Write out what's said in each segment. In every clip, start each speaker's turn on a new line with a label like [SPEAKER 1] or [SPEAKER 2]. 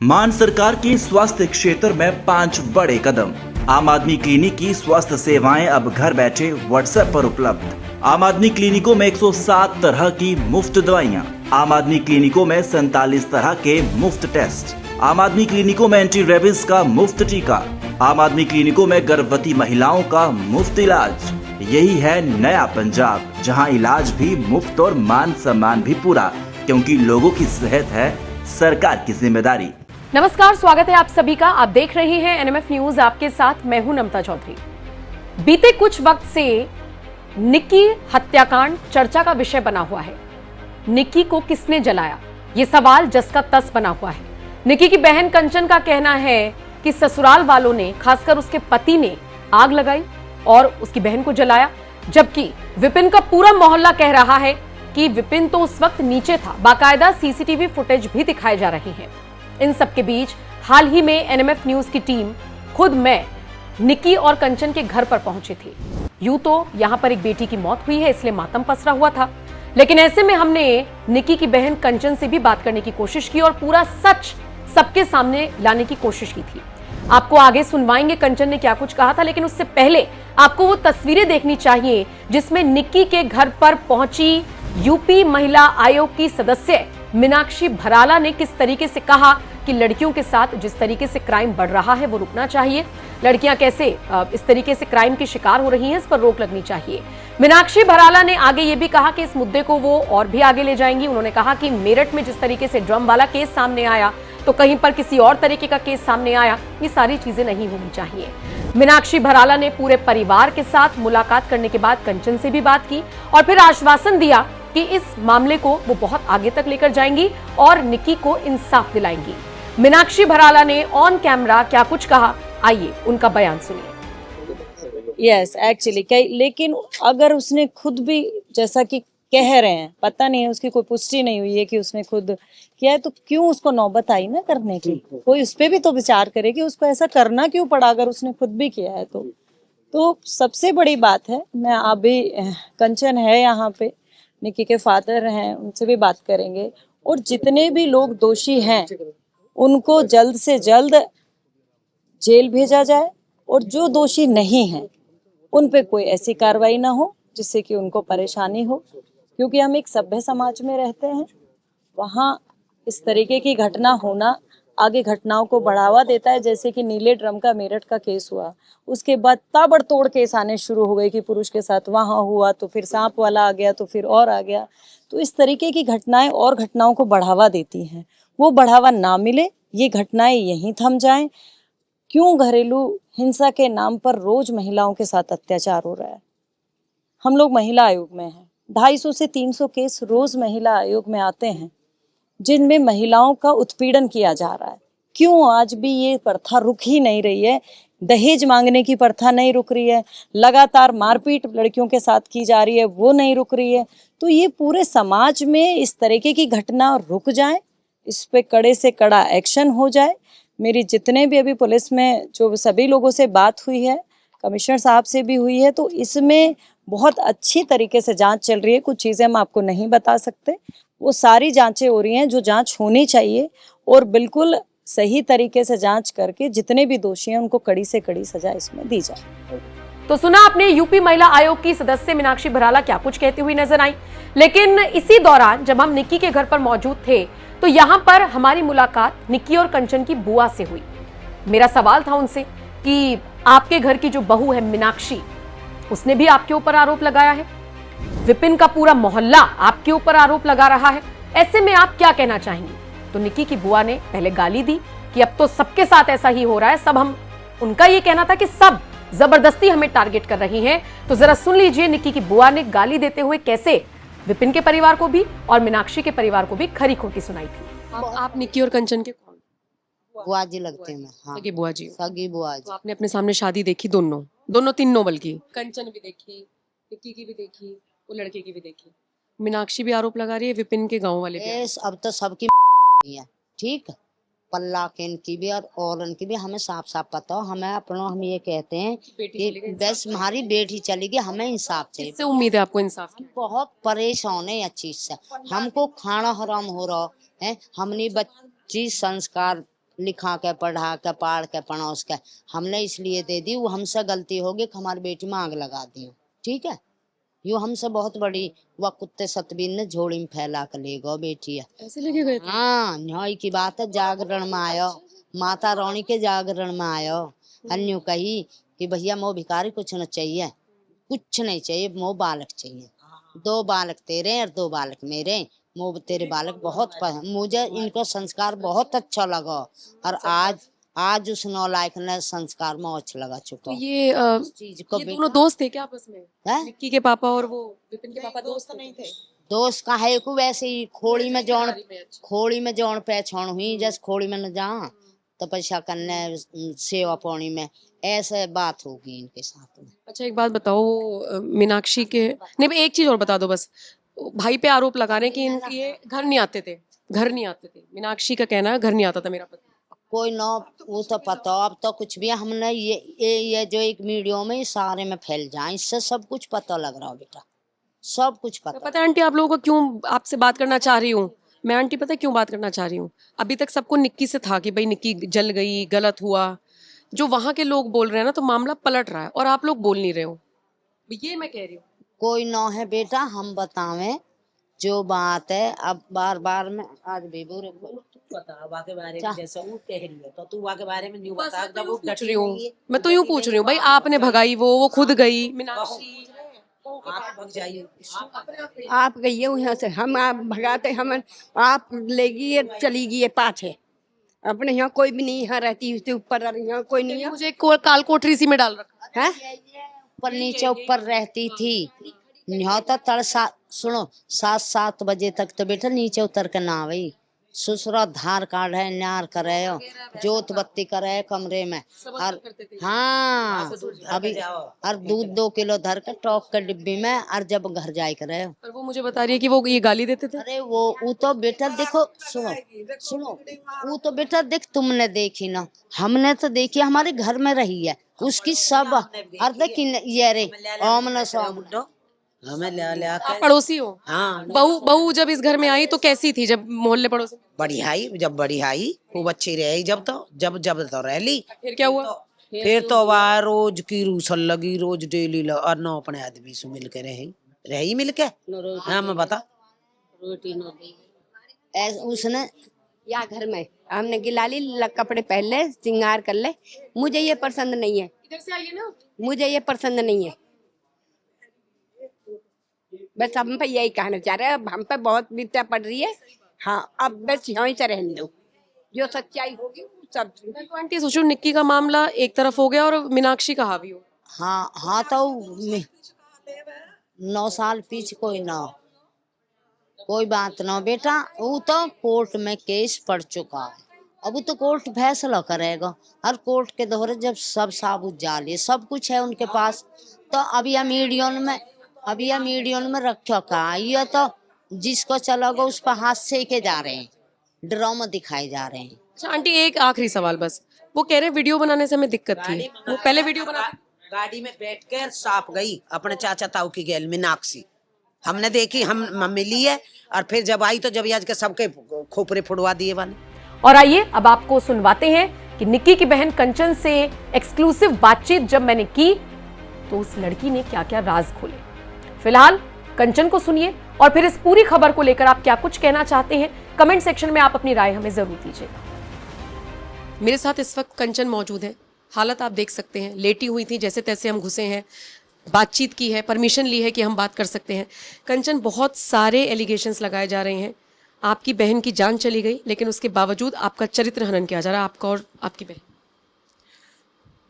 [SPEAKER 1] मान सरकार की स्वास्थ्य क्षेत्र में 5 बड़े कदम। आम आदमी क्लिनिक की स्वास्थ्य सेवाएं अब घर बैठे व्हाट्सएप पर उपलब्ध। आम आदमी क्लिनिकों में 107 तरह की मुफ्त दवाइयां। आम आदमी क्लिनिकों में 47 तरह के मुफ्त टेस्ट। आम आदमी क्लिनिकों में एंटी रेबीज का मुफ्त टीका। आम आदमी क्लिनिकों में गर्भवती महिलाओं का मुफ्त इलाज। यही है नया पंजाब, जहां इलाज भी मुफ्त और मान सम्मान भी पूरा, क्योंकि लोगों की सेहत है सरकार की जिम्मेदारी।
[SPEAKER 2] नमस्कार, स्वागत है आप सभी का। आप देख रहे हैं एनएमएफ न्यूज, आपके साथ मैं हूं नमता चौधरी। बीते कुछ वक्त से निक्की हत्याकांड चर्चा का विषय बना हुआ है। निक्की को किसने जलाया, ये सवाल जस का तस बना हुआ है। निक्की की बहन कंचन का कहना है कि ससुराल वालों ने, खासकर उसके पति ने आग लगाई और उसकी बहन को जलाया, जबकि विपिन का पूरा मोहल्ला कह रहा है कि विपिन तो उस वक्त नीचे था। बाकायदा सीसीटीवी फुटेज भी दिखाई जा रही है। इन सब के बीच हाल ही में एनएमएफ न्यूज की टीम, खुद मैं, निक्की और कंचन के घर पर पहुंची थी। यूं तो यहां पर एक बेटी की मौत हुई है, इसलिए मातम पसरा हुआ था, लेकिन ऐसे में हमने निक्की की बहन कंचन से भी बात करने की कोशिश की और पूरा सच सबके सामने लाने की कोशिश की थी। आपको आगे सुनवाएंगे कंचन ने क्या कुछ कहा था, लेकिन उससे पहले आपको वो तस्वीरें देखनी चाहिए जिसमें निक्की के घर पर पहुंची यूपी महिला आयोग की सदस्य मीनाक्षी भराला ने किस तरीके से कहा कि लड़कियों के साथ जिस तरीके से क्राइम बढ़ रहा है वो रुकना चाहिए। लड़कियां कैसे इस तरीके से क्राइम की शिकार हो रही हैं, इस पर रोक लगनी चाहिए। मीनाक्षी भराला ने आगे ये भी कहा कि इस मुद्दे को वो और भी आगे ले जाएंगी। उन्होंने कहा कि मेरठ में जिस तरीके से ड्रम वाला केस सामने आया, तो कहीं पर किसी और तरीके का केस सामने आया, ये सारी चीजें नहीं होनी चाहिए। मीनाक्षी भराला ने पूरे परिवार के साथ मुलाकात करने के बाद कंचन से भी बात की और फिर आश्वासन दिया कि इस मामले को वो बहुत आगे तक लेकर जाएंगी और निक्की को इंसाफ दिलाएंगी। मीनाक्षी भराला ने ऑन कैमरा क्या कुछ कहा, आइए उनका बयान सुनिए।
[SPEAKER 3] यस, एक्चुअली लेकिन अगर उसने खुद भी, जैसा कि कह रहे हैं, पता नहीं है, उसकी कोई पुष्टि नहीं हुई है कि उसने खुद किया है, तो क्यों उसको नौबत आई ना करने की? कोई उस पर भी तो विचार करे कि उसको ऐसा करना क्यों पड़ा, अगर उसने खुद भी किया है तो सबसे बड़ी बात है, मैं अभी कंचन है यहाँ पे, निक्की के फादर हैं, उनसे भी बात करेंगे और जितने भी लोग दोषी हैं उनको जल्द से जल्द जेल भेजा जाए और जो दोषी नहीं हैं उन पे कोई ऐसी कार्रवाई ना हो जिससे कि उनको परेशानी हो, क्योंकि हम एक सभ्य समाज में रहते हैं। वहाँ इस तरीके की घटना होना आगे घटनाओं को बढ़ावा देता है। जैसे कि नीले ड्रम का मेरठ का केस हुआ, उसके बाद ताबड़तोड़ केस आने शुरू हो गए कि पुरुष के साथ वहाँ हुआ, तो फिर सांप वाला आ गया, तो फिर और आ गया। तो इस तरीके की घटनाएं और घटनाओं को बढ़ावा देती हैं। वो बढ़ावा ना मिले, ये घटनाएं यहीं थम जाएं। क्यों घरेलू हिंसा के नाम पर रोज महिलाओं के साथ अत्याचार हो रहा है? हम लोग महिला आयोग में हैं, 250 से 300 केस रोज महिला आयोग में आते हैं जिनमें महिलाओं का उत्पीड़न किया जा रहा है। क्यों आज भी ये प्रथा रुक ही नहीं रही है? दहेज मांगने की प्रथा नहीं रुक रही है, लगातार मारपीट लड़कियों के साथ की जा रही है, वो नहीं रुक रही है। तो ये पूरे समाज में इस तरीके की घटना रुक जाए, इस पे कड़े से कड़ा एक्शन हो जाए। मेरी जितने भी अभी पुलिस में जो सभी लोगों से बात हुई है, कमिश्नर साहब से भी हुई है, तो इसमें बहुत अच्छी तरीके से जांच चल रही है। कुछ चीज़ें हम आपको नहीं बता सकते, वो सारी जांचें हो रही हैं जो जांच होनी चाहिए और बिल्कुल सही तरीके से जांच करके जितने भी दोषी हैं उनको कड़ी से कड़ी सजा इसमें दी जाए।
[SPEAKER 2] तो सुना आपने, यूपी महिला आयोग की सदस्य मीनाक्षी भराला क्या कुछ कहती हुई नजर आई। लेकिन इसी दौरान जब हम निक्की के घर पर मौजूद थे तो यहाँ पर हमारी मुलाकात निक्की और कंचन की बुआ से हुई। मेरा सवाल था उनसे कि आपके घर की जो बहू है मीनाक्षी, उसने भी आपके ऊपर आरोप लगाया है, विपिन का पूरा मोहल्ला आपके ऊपर आरोप लगा रहा है, ऐसे में आप क्या कहना चाहेंगी? तो निक्की की बुआ ने पहले गाली दी कि अब तो सबके साथ ऐसा ही हो रहा है, सब हम, उनका ये कहना था कि सब जबरदस्ती हमें टारगेट कर रही हैं। तो जरा सुन लीजिए निक्की की बुआ ने गाली देते हुए कैसे विपिन के परिवार को भी और मीनाक्षी के परिवार को भी खरी खोटी सुनाई थी। आप निक्की और कंचन के कौन?
[SPEAKER 4] बुआ जी लगते हैं। हाँ,
[SPEAKER 2] सगी बुआ जी।
[SPEAKER 4] सगी बुआ जी।
[SPEAKER 2] तो आपने अपने सामने शादी देखी, दोनों तीनों, बल्कि कंचन भी देखी, निक्की की भी देखी, वो लड़के की भी देखी। मीनाक्षी भी आरोप लगा रही है, विपिन के गांव वाले भी।
[SPEAKER 4] अब तो सबकी है, ठीक, पल्ला के इनकी भी और उनकी भी हमें साफ साफ पता हो। हमें अपना हम ये कहते हैं कि बस हमारी बेटी चली गई, हमें इंसाफ चाहिए।
[SPEAKER 2] इससे उम्मीद है आपको इंसाफ की?
[SPEAKER 4] बहुत परेशान है इस चीज से, हमको खाना हराम हो रहा है, हमने बच्ची संस्कार लिखा के पढ़ा के पाढ़ के पड़ोस के हमने इसलिए दे दी। वो हमसे गलती होगी कि हमारी बेटी में आग लगा दी, ठीक है। यो हमसे बहुत बड़ी वह कुत्ते सतबीर ने झोड़ी में फैला कर ले गो बेटी है।
[SPEAKER 2] ऐसे लेके गए थे?
[SPEAKER 4] हाँ, न्याय की बात है। जागरण में आयो, माता रानी के जागरण में आयो, अन्यू कही कि भैया मो भिखारी कुछ न चाहिए, कुछ नहीं चाहिए, मो बालक चाहिए। 2 बालक तेरे और 2 बालक मेरे, मो तेरे बालक बहुत मुझे इनको संस्कार बहुत अच्छा लगा। और आज उस नौलायक ने संस्कार में अच्छा लगा चुका।
[SPEAKER 2] तो ये
[SPEAKER 4] चीज को
[SPEAKER 2] ये दोनों दोस्त थे क्या आपस में?
[SPEAKER 4] है?
[SPEAKER 2] निक्की के पापा और वो विपिन के पापा दोस्त नहीं थे?
[SPEAKER 4] दोस्त का है को वैसे ही खोड़ी में जौन पहचान हुई, जैसे खोड़ी में न जा तपस्या करने सेवा पानी में, ऐसे बात होगी इनके साथ में।
[SPEAKER 2] अच्छा एक बात बताओ, वो मीनाक्षी के नहीं, एक चीज और बता दो बस। भाई पे आरोप लगा रहे हैं कि इनके ये घर नहीं आते थे। मीनाक्षी का कहना है घर नहीं आता था मेरा पति।
[SPEAKER 4] कोई ना, वो तो पता, अब तो कुछ भी हमने ये जो एक वीडियो में ये सारे में फैल जाए, इससे सब कुछ पता लग रहा है बेटा, सब कुछ पता।
[SPEAKER 2] पता है आंटी आप लोगों को क्यों आपसे बात करना चाह रही हूँ मैं? आंटी पता है क्यों बात करना चाह रही हूँ? अभी तक सबको निक्की से था कि भाई निक्की जल गई, गलत हुआ। जो वहां के लोग बोल रहे हैं ना, तो मामला पलट रहा है और आप लोग बोल नहीं रहे हो, ये मैं कह रही हूँ।
[SPEAKER 4] कोई ना है बेटा, हम बतावें जो बात है। अब बार में आज भी बुरे
[SPEAKER 5] बता के बारे में, जैसे वो कह रही है तो तू के बारे में न्यू बता। जब वो
[SPEAKER 2] पूछ रही हूँ मैं, तो यूँ पूछ रही हूँ भाई, आपने भगाई, वो खुद गई मीनाक्षी?
[SPEAKER 5] आप भग जाइए,
[SPEAKER 6] आप गई हो यहाँ से, हम आप भगाते, हम आप लेगी चली गई पाछे। अपने यहाँ कोई भी नहीं, यहाँ रहती उसके ऊपर, और यहाँ कोई नहीं है।
[SPEAKER 2] मुझे काल कोठरी सी में डाल रखा
[SPEAKER 6] है।
[SPEAKER 4] ऊपर नीचे ऊपर रहती थी। यहाँ तो सुनो 7 बजे तक तो बेटा नीचे उतर के ना आई। ससुरा धार काढ़ है, न्यार करे, जोत बत्ती करे कमरे में। और हाँ, अभी और दूध 2 किलो धर के टॉक के डिब्बी में, और जब घर जाए करे।
[SPEAKER 2] पर वो मुझे बता रही है कि वो ये गाली देते थे।
[SPEAKER 4] अरे वो तो बेटा देखो, सुनो वो तो बेटा देख, तुमने देखी ना, हमने तो देखी, हमारे घर में रही है उसकी सब। और देख ये रे ओमना सो
[SPEAKER 5] हमें ले
[SPEAKER 2] आप पड़ोसी हो?
[SPEAKER 5] हाँ,
[SPEAKER 2] बहू जब इस घर में आई तो कैसी थी? जब मोहल्ले पड़ोसी
[SPEAKER 5] बढ़िया आई, जब बढ़िया आई खूब अच्छी रही। जब तो रह ली।
[SPEAKER 2] फिर क्या हुआ?
[SPEAKER 5] फिर तो वह रोज की रूसल लगी, रोज डेली और न अपने आदमी से मिल के रही मिल के। हाँ मैं बता,
[SPEAKER 4] उसने
[SPEAKER 6] या घर में हमने गिला ली, कपड़े पहन ले, श्रृंगार कर ले, मुझे ये पसंद नहीं है।
[SPEAKER 2] इधर से आइए ना।
[SPEAKER 6] मुझे ये पसंद नहीं है। बस हम पे यही कहना चाह रहे हैं, अब हम पे बहुत बीता पड़ रही है। हाँ, अब बस यहीं से रहने दो, जो सच्चाई होगी सब।
[SPEAKER 2] मैं तो आंटी सोचूं निक्की का मामला एक तरफ हो गया और मीनाक्षी का हावी हो।
[SPEAKER 4] हाँ तो 9 साल पीछे कोई बात ना बेटा। वो तो कोर्ट में केस पड़ चुका है, अब तो कोर्ट फैसला करेगा। हर कोर्ट के दौरे जब सब साबुत जालिए सब कुछ है उनके पास, तो अब यह मीडियन में रखा का ये तो जिसको चलोगा उस पर हाथ सेके जा रहे हैं, ड्रामा दिखाए जा रहे हैं।
[SPEAKER 2] अच्छा आंटी एक आखिरी सवाल बस, वो कह रहे वीडियो बनाने से हमें दिक्कत थी, वो पहले वीडियो बना
[SPEAKER 5] गाड़ी में बैठ कर साफ गई अपने चाचा ताऊ की गैल मीनाक्षी, हमने देखी, हम मिली है। और फिर जब आई तो जब आज के सबके खोपरे फुड़वा दिए वाले।
[SPEAKER 2] और आइए अब आपको सुनवाते हैं कि निक्की की बहन कंचन से एक्सक्लूसिव बातचीत जब मैंने की तो उस लड़की ने क्या क्या राज खोले। फिलहाल कंचन को सुनिए और फिर इस पूरी खबर को लेकर आप क्या कुछ कहना चाहते हैं कमेंट सेक्शन में आप अपनी राय हमें जरूर दीजिएगा। मेरे साथ इस वक्त कंचन मौजूद है, हालत आप देख सकते हैं, लेटी हुई थी, जैसे तैसे हम घुसे हैं, बातचीत की है, परमिशन ली है कि हम बात कर सकते हैं। कंचन बहुत सारे एलिगेशंस लगाए जा रहे हैं, आपकी बहन की जान चली गई लेकिन उसके बावजूद आपका चरित्र हनन किया जा रहा है, आपका और आपकी बहन।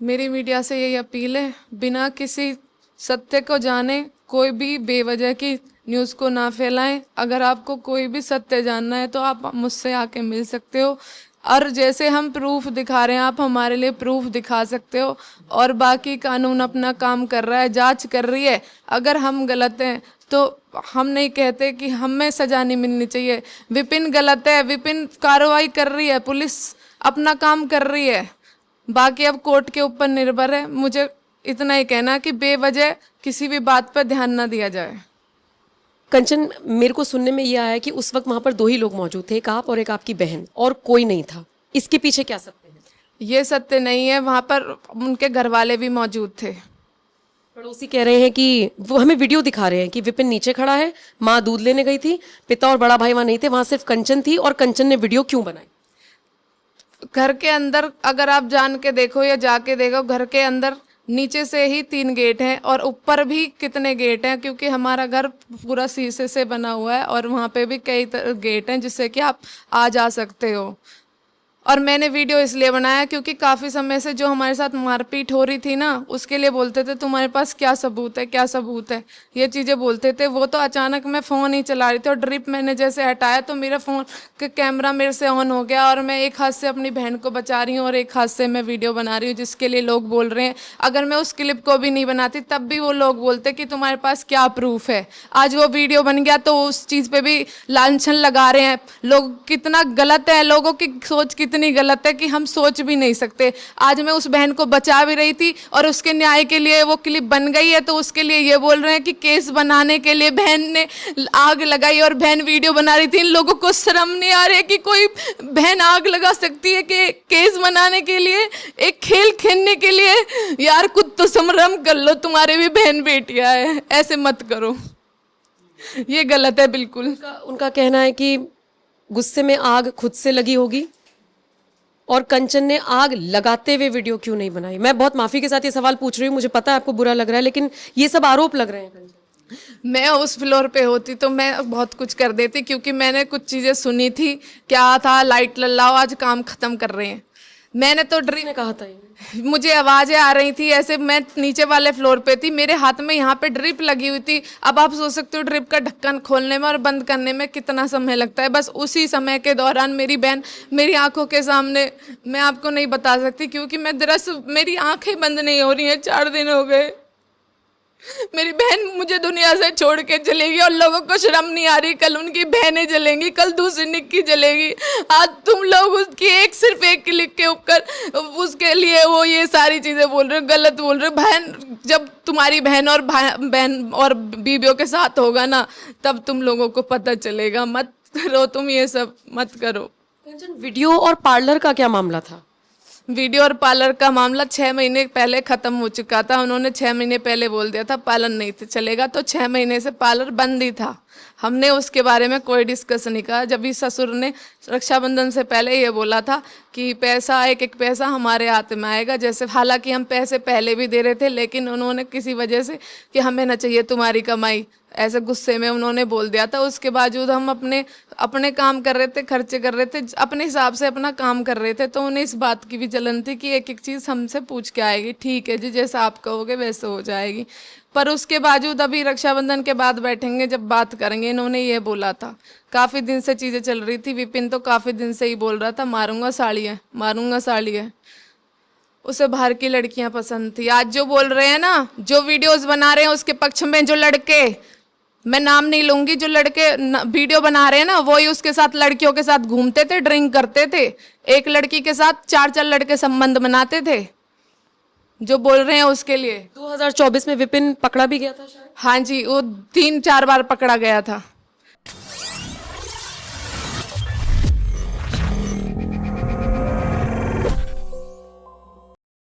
[SPEAKER 7] मेरी मीडिया से यही अपील है, बिना किसी सत्य को जाने कोई भी बेवजह की न्यूज़ को ना फैलाएं। अगर आपको कोई भी सत्य जानना है तो आप मुझसे आके मिल सकते हो, और जैसे हम प्रूफ दिखा रहे हैं आप हमारे लिए प्रूफ दिखा सकते हो। और बाकी कानून अपना काम कर रहा है, जांच कर रही है। अगर हम गलत हैं तो हम नहीं कहते कि हमें सजा नहीं मिलनी चाहिए। विपिन गलत है, विपिन कार्रवाई कर रही है, पुलिस अपना काम कर रही है, बाकी अब कोर्ट के ऊपर निर्भर है। मुझे इतना ही कहना कि बेवजह किसी भी बात पर ध्यान ना दिया जाए।
[SPEAKER 2] कंचन मेरे को सुनने में ये आया कि उस वक्त वहां पर 2 ही लोग मौजूद थे, एक आप और एक आपकी बहन, और कोई नहीं था, इसके पीछे क्या सत्य है?
[SPEAKER 7] ये सत्य नहीं है, वहाँ पर उनके घर वाले भी मौजूद थे।
[SPEAKER 2] पड़ोसी कह रहे हैं कि वो हमें वीडियो दिखा रहे हैं कि विपिन नीचे खड़ा है, माँ दूध लेने गई थी, पिता और बड़ा भाई वहां नहीं थे, वहां सिर्फ कंचन थी और कंचन ने वीडियो क्यों बनाई?
[SPEAKER 7] घर के अंदर अगर आप जान के देखो या जाके देखो, घर के अंदर नीचे से ही 3 गेट हैं और ऊपर भी कितने गेट हैं, क्योंकि हमारा घर पूरा शीशे से बना हुआ है और वहाँ पे भी कई गेट हैं जिससे कि आप आ जा सकते हो। और मैंने वीडियो इसलिए बनाया क्योंकि काफ़ी समय से जो हमारे साथ मारपीट हो रही थी ना, उसके लिए बोलते थे तुम्हारे पास क्या सबूत है, क्या सबूत है, ये चीज़ें बोलते थे। वो तो अचानक मैं फ़ोन ही चला रही थी और ड्रिप मैंने जैसे हटाया तो मेरा फ़ोन का कैमरा मेरे से ऑन हो गया और मैं एक हाथ से अपनी बहन को बचा रही हूँ और एक हाथ से मैं वीडियो बना रही हूँ, जिसके लिए लोग बोल रहे हैं। अगर मैं उस क्लिप को भी नहीं बनाती तब भी वो लोग बोलते कि तुम्हारे पास क्या प्रूफ है। आज वो वीडियो बन गया तो उस चीज़ पर भी लांछन लगा रहे हैं लोग। कितना गलत है, लोगों की सोच इतनी गलत है कि हम सोच भी नहीं सकते। आज मैं उस बहन को बचा भी रही थी और उसके न्याय के लिए वो क्लिप बन गई है, तो उसके लिए ये बोल रहे हैं कि केस बनाने के लिए बहन ने आग लगाई और बहन वीडियो बना रही थी। इन लोगों को शर्म नहीं आ रही है कि कोई बहन आग लगा सकती है कि केस बनाने के लिए, एक खेल खेलने के लिए? यार खुद तो संभ्रम कर लो, तुम्हारे भी बहन बेटियां है, ऐसे मत करो, ये गलत है बिल्कुल।
[SPEAKER 2] उनका कहना है कि गुस्से में आग खुद से लगी होगी और कंचन ने आग लगाते हुए वीडियो क्यों नहीं बनाई। मैं बहुत माफी के साथ ये सवाल पूछ रही हूँ, मुझे पता है आपको बुरा लग रहा है, लेकिन ये सब आरोप लग रहे हैं।
[SPEAKER 7] मैं उस फ्लोर पे होती तो मैं बहुत कुछ कर देती, क्योंकि मैंने कुछ चीज़ें सुनी थी। क्या था, लाइट लल्लाओ आज काम खत्म कर रहे हैं। मैंने तो ड्रिप ने कहा था, मुझे आवाज़ें आ रही थी ऐसे। मैं नीचे वाले फ्लोर पे थी, मेरे हाथ में यहाँ पे ड्रिप लगी हुई थी। अब आप सोच सकते हो ड्रिप का ढक्कन खोलने में और बंद करने में कितना समय लगता है। बस उसी समय के दौरान मेरी बहन मेरी आंखों के सामने, मैं आपको नहीं बता सकती क्योंकि मैं दरअसल मेरी आंखें बंद नहीं हो रही हैं, 4 दिन हो गए। मेरी बहन मुझे दुनिया से छोड़ के चलेगी और लोगों को शर्म नहीं आ रही। कल उनकी बहनें जलेंगी, कल दूसरी निक्की जलेगी। आज तुम लोग उसकी सिर्फ एक क्लिक के ऊपर उसके लिए वो ये सारी चीज़ें बोल रहे हो, गलत बोल रहे हो। बहन, जब तुम्हारी बहन और बीवियों के साथ होगा ना, तब तुम लोगों को पता चलेगा। मत करो तुम ये सब, मत करो।
[SPEAKER 2] वीडियो और पार्लर का क्या मामला था?
[SPEAKER 7] वीडियो और पार्लर का मामला 6 महीने पहले ख़त्म हो चुका था। उन्होंने 6 महीने पहले बोल दिया था पार्लर नहीं चलेगा, तो 6 महीने से पार्लर बंद ही था। हमने उसके बारे में कोई डिस्कस नहीं कहा। जब भी ससुर ने रक्षाबंधन से पहले ये बोला था कि पैसा एक पैसा हमारे हाथ में आएगा, जैसे हालांकि हम पैसे पहले भी दे रहे थे, लेकिन उन्होंने किसी वजह से कि हमें ना चाहिए तुम्हारी कमाई, ऐसे गुस्से में उन्होंने बोल दिया था। उसके बावजूद हम अपने काम कर रहे थे, खर्चे कर रहे थे, अपने हिसाब से अपना काम कर रहे थे। तो उन्हें इस बात की भी जलन थी कि एक एक चीज़ हमसे पूछ के आएगी। ठीक है जी, जैसा आप कहोगे वैसे हो जाएगी। पर उसके बावजूद अभी रक्षाबंधन के बाद बैठेंगे, जब बात करेंगे। इन्होंने ये बोला था, काफ़ी दिन से चीज़ें चल रही थी। विपिन तो काफ़ी दिन से ही बोल रहा था मारूंगा साड़ी है, मारूंगा साड़ी है। उसे बाहर की लड़कियां पसंद थी। आज जो बोल रहे हैं ना, जो वीडियोस बना रहे हैं उसके पक्ष में जो लड़के, मैं नाम नहीं लूंगी, जो लड़के वीडियो बना रहे हैं ना, वो ही उसके साथ लड़कियों के साथ घूमते थे, ड्रिंक करते थे। एक लड़की के साथ 4-4 लड़के संबंध बनाते थे। जो बोल रहे हैं उसके लिए
[SPEAKER 2] 2024 में विपिन पकड़ा भी गया था शायद।
[SPEAKER 7] हाँ जी, वो 3-4 बार पकड़ा गया था।